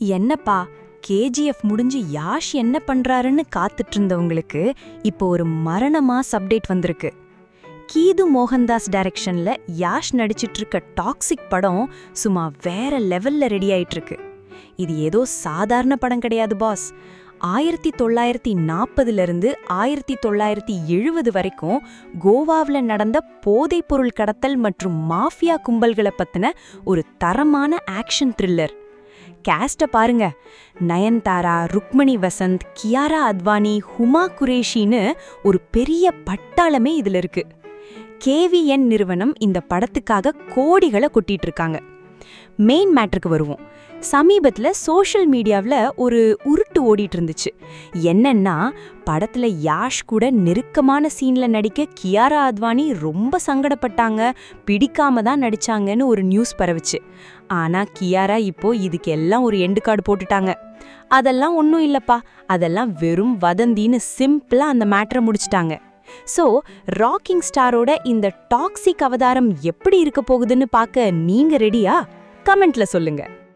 என்னப்பா, கேஜிஎஃப் முடிஞ்சு யாஷ் என்ன பண்றாருன்னு காத்துட்டு இருந்தவங்களுக்கு இப்போ ஒரு மரண மாஸ் அப்டேட் வந்திருக்கு. கீது மோகன்தாஸ் டைரக்ஷன்ல யாஷ் நடிச்சிட்டு இருக்க டாக்ஸிக் படம் சும்மா வேற லெவல்ல ரெடி ஆயிட்டு இருக்கு. இது ஏதோ சாதாரண படம் கிடையாது பாஸ். 1940 1970 வரைக்கும் கோவாவில் நடந்த போதைப்பொருள் கடத்தல் மற்றும் மாஃபியா கும்பல்களை பத்தின ஒரு தரமான ஆக்ஷன் த்ரில்லர். கேஸ்ட பாருங்க, நயன்தாரா, ருக்மணி வசந்த், கியாரா அத்வானி, ஹுமா குரேஷின்னு ஒரு பெரிய பட்டாளமே இதுல இருக்கு. கேவிஎன் நிறுவனம் இந்த படத்துக்காக கோடிகளை கொட்டிட்டு இருக்காங்க. மெயின் மேட்டருக்கு வருவோம். சமீபத்துல சோஷியல் மீடியாவில் ஒரு உருட்டு ஓடிட்டு இருந்துச்சு. என்னன்னா, படத்துல யாஷ் கூட நெருக்கமான சீன்ல நடிக்க கியாரா அத்வானி ரொம்ப சங்கடப்பட்டாங்க, பிடிக்காம தான் நடிச்சாங்கன்னு ஒரு நியூஸ் பரவுச்சு. ஆனா கியாரா இப்போ இதுக்கெல்லாம் ஒரு எண்டு கார்டு போட்டுட்டாங்க. அதெல்லாம் ஒன்றும் இல்லப்பா, அதெல்லாம் வெறும் வதந்தின்னு சிம்பிளா அந்த மேட்டரை முடிச்சிட்டாங்க. சோ ராக்கிங் ஸ்டாரோட இந்த டாக்ஸிக் அவதாரம் எப்படி இருக்க போகுதுன்னு பார்க்க நீங்க ரெடியா? கமெண்ட்ல சொல்லுங்க.